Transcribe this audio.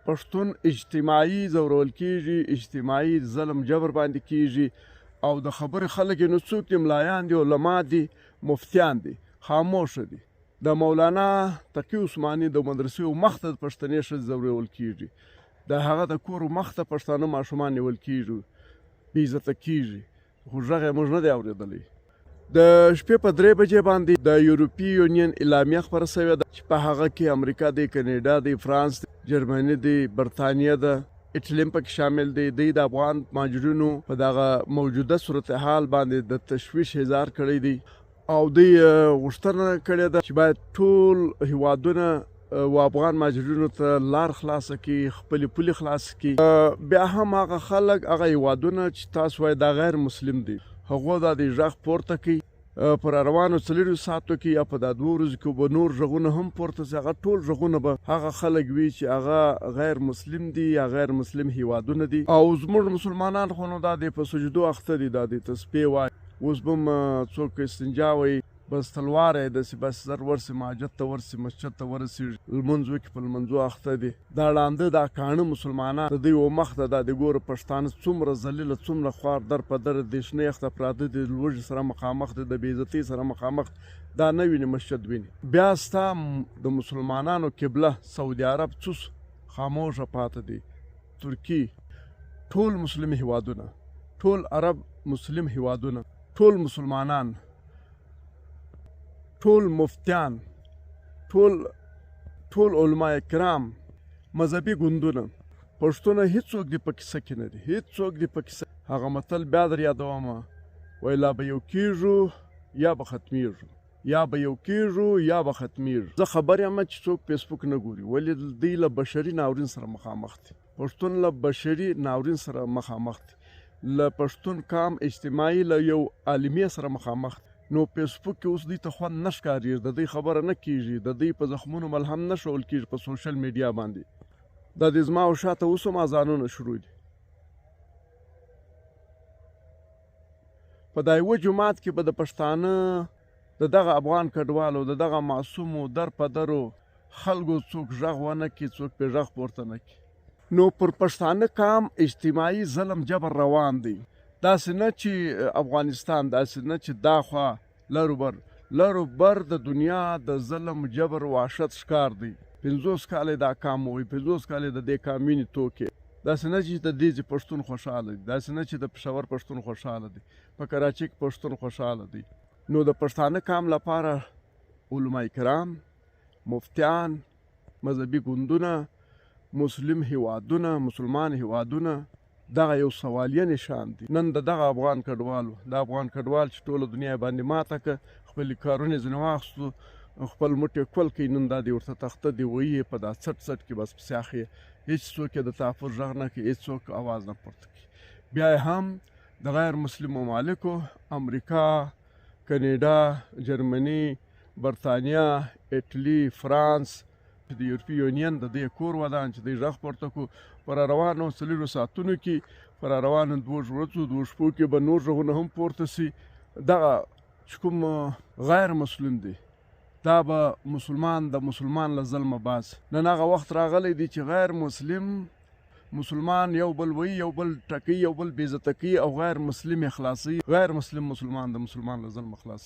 پښتون اجتماعي ځورول کېږي، اجتماعي ظلم جبر باندې کېږي او د خبرې خلک یې نو څوک دي، ملایان دي، علما دي، مفتیان دي، خاموشه دي. د مولانا تقي عثماني د مدرسې مخ ته پښتنې ښځې ځورول کېږي، د هغه د کور مخ ته پښتانه ماشومان نیول کېږي، بې عزته کېږي، خو غږ یې موږ نه دی اورېدلی. د شپې په 3 بجې باندې د یورپي یونین اعلامیه خپره شوې ده چې په هغه کې امریکا دی، کاناډا دی، فرانس دی، جرمني دی، برطانیه ده، ایټالیم پکې شامل دی. دوی د افغان مهاجرینو په دغه موجوده صورتحال باندې د تشویش اظهار کړی دی او دوی غوښتنه کړې ده چې باید ټول هیوادونه و افغان مهاجرینو ته لار خلاصه کړي، خپلې پولې خلاصې کړي. بیا هم هغه خلک، هغه هیوادونه چې تاسو وایي دا غیر مسلم دي، هغو دا د غږ پورته کوي پر روانو 4 ساعتو کې یا په دا 2 ورځو کې به نور غږونه هم پورته شي. هغه ټول غږونه به هغه خلک وي چې هغه غیر مسلم دي یا غیر مسلم هیوادونه دي. او زموږ مسلمانان خو نو دا د په سجدو اخته دي، دا د تسبیح وایي. اوس به هم څوک استنجا وایي، بس تلوار یې داسې بس زر ورسي ماجد ته ورسي، مسجد ته ورسېږي، لمونځ وکړي، په لمونځو اخته دي. دا ړانده، دا کاڼه مسلمانان د دوی و مخ ته دا د ګوره پښتانه څومره ذلیله، څومره خوار در په در د شنه یخته پراته دي، د لوږې سره مخامخ دي، د بې عزتۍ سره مخامخ، دا نه ویني مسجد ویني. بیا ستا د مسلمانانو قبله سعودي عرب څوس خاموشه پاته دي، ترکي، ټول مسلم هیوادونه، ټول عرب مسلم هیوادونه، ټول مسلمانان، ټول مفتیان، ټول علما کرام، مذهبي ګوندونه، پښتونه هیڅوک دې په کیسه کې نه دي، هیڅوک دې په کیسه. هغه متل بیا در یادومه، وایي لا به یو کېږو یا به ختمېږو، یا به یو کېږو یا به ختمېږو. زه خبر یم چې څوک فیسبوک نه ګوري، ولې دوی له بشري ناورین سره مخامخ دي. پښتون له بشري ناورین سره مخامخ دي، له پښتون قام اجتماعي له یو عالمي سره مخامخ دي. نو فیسبوک کې اوس دوی ته خوند نه ښکارېږي، د دوی خبره نه کېږي، د دوی په زخمونو ملهم نه شول کېږي په سوشل میډیا باندې. دا د زما او شاته اوس هم اذانونه شروع دي. په دا یوه جومات کې به د پښتانه د دغه افغان کډوالو، د دغه معصومو در په درو خلکو څوک غږ ونه کړي، څوک پرې غږ پورته نه کړي. نو پر پښتانه قام اجتماعي ظلم جبر روان دی. داسې نه چې افغانستان، داسې نه چې دا خوا لرو بر د دنیا د ظلم جبر وحشت ښکار دی. 50 کاله دا قام وي، 50 کاله د دې قام وینې توکې. داسې نه چې د دې پښتون خوشحاله دی، داسې نه چې د پېښور پښتون خوشحاله دی، په کراچۍ کې پښتون خوشحاله دی. نو د پښتانه قام لپاره علما کرام، مفتیان، مذهبي ګوندونه، مسلم هیوادونه، مسلمان هیوادونه، دغه یو سوالیه نشان دی. نن د دغه افغان کډوالو، د افغان کډوال چې ټوله دنیا باندې ماته کړه، خپلې کارونه ځینې واخیستو، خپل موټی کول کوي، نن دا د ورته تخته دی وهي په دا څټ کې بس پسې اخی، هېڅ څوک یې د تحفظ غږ نه کوي، هېڅ څوک اواز نه پورته کوي. بیا هم د غیر مسلم ممالکو، امریکا، کاناډا، جرمني، برطانیه، ایټالي، فرانس، د یورپي یونین د دې کور ودان چې دوی غږ پورته کړو. پر روانو 4 ساعتونو کې، پر روانو 2 ورځو 2 شپو کې به نور غږونه هم پورته سي. دغه چې کوم غیر مسلم دی، دا به مسلمان د مسلمان له ظلمه باز. نن هغه وخت راغلی دی چې غیر مسلمان یو بل وایي، یو بل ټکوي، یو بل بې عزته کوي او غیر مسلم یې خلاصوي. غیر مسلم مسلمان د مسلمان له ظلمه خلاصوي.